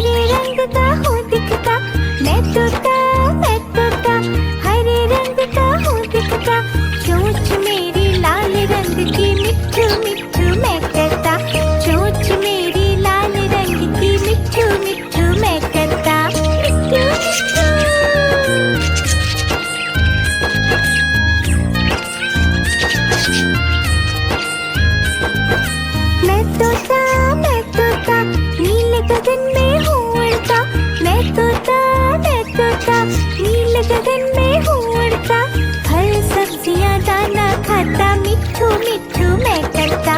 हरे रंग का हूँ दिखता, मैं तोता हरे रंग का हूँ दिखता। चोंच मेरी लाल रंग की, मिट्ठू मिट्ठू मैं करता। चोंच मेरी लाल रंग की, मिट्ठू मिट्ठू मैं करता। मिट्ठू मिट्ठू। मैं तोता नीले गगन में हूँ उड़ता। मैं तोता नीले गगन में हूँ उड़ता। फल सब्जियाँ दाना खाता, मिट्ठू मिट्ठू मैं करता।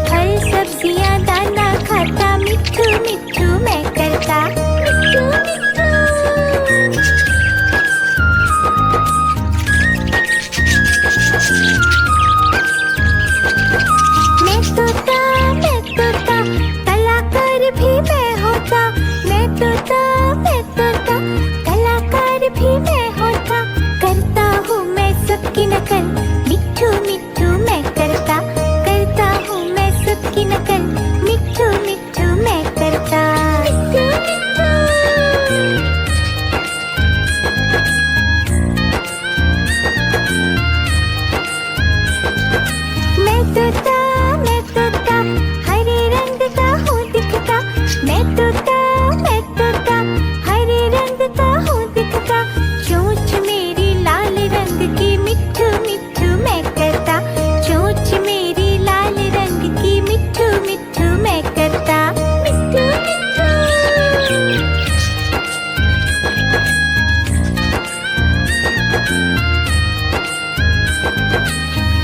फल सब्जियाँ दाना खाता, मिट्ठू मिट्ठू मैं करता। मिट्ठू मिट्ठू। मैं तोता कलाकार भी मैं होता। मैं तोता कलाकार भी मैं होता। करता हूँ मैं सबकी नकल, मिट्ठू मिट्ठू मैं करता। करता हूँ मैं सबकी नकल, मिट्ठू मिट्ठू मैं करता। मिट्ठू मिट्ठू। मैं तोता हरे रंग का हूँ दिखता। मैं तोता हरे रंग का हूँ दिखता। चोंच मेरी लाल रंग की, मिट्ठू मिट्ठू मैं करता। चोंच मेरी लाल रंग की, मिट्ठू मिट्ठू मैं करता। मिट्ठू मिट्ठू।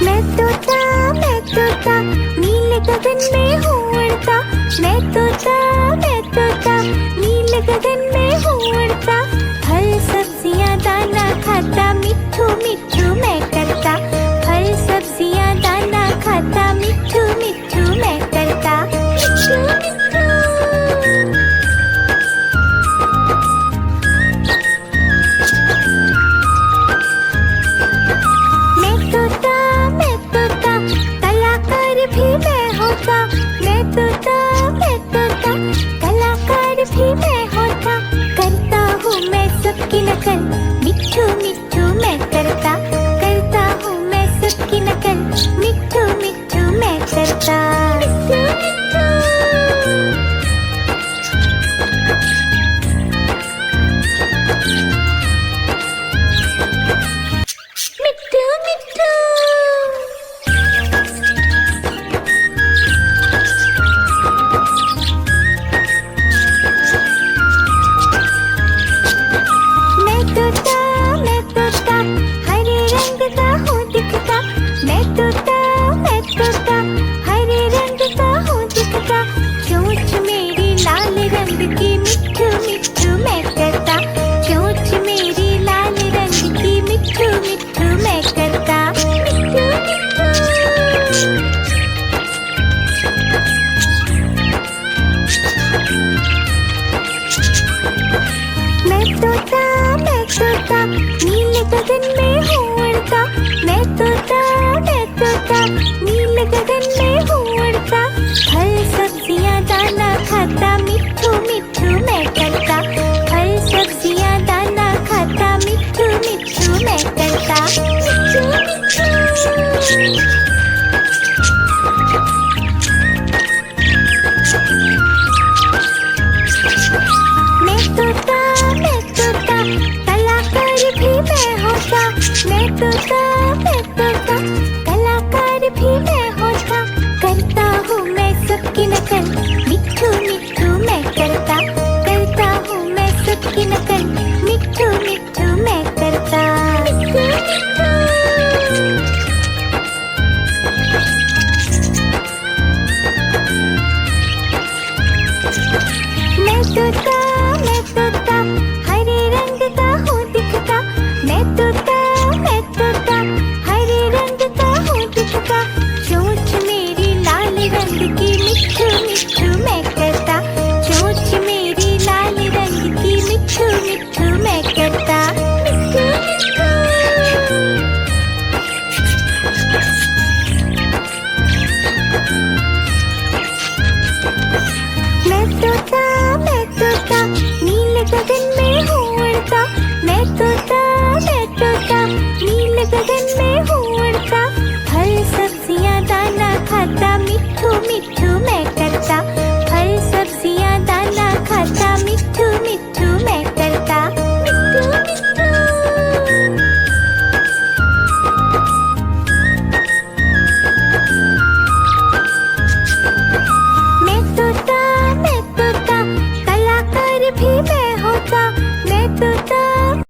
मैं तोता नीले गगन में हूँ उड़ता। मैं तोता नीले गगन में हूँ उड़ता। फल सब्जियाँ दाना खाता, मिट्ठू मिट्ठू मैं करता। फल सब्जियाँ दाना खाता, मिट्ठू मिट्ठू मैं करता। मिट्ठू मिट्ठू। मैं तोता कलाकार भी मैं होता। मैं तोता कलाकार भी मैं होता। करता हूँ मैं सबकी नकल, मिट्ठू मिट्ठू मैं करता। करता हूँ मैं सबकी नकल, मिट्ठू मिट्ठू मैं करता। मिट्ठू मिट्ठू। मिट्ठू मिट्ठू। मैं तोता हरे रंग का हूँ दिखता। मैं तोता हरे रंग का हूँ दिखता। चोंच मेरी लाल रंग की, मिट्ठू मिट्ठू मैं करता। चोंच मेरी लाल रंग की, मिट्ठू मिट्ठू मैं करता। मिट्ठू मिट्ठू। मैं तोता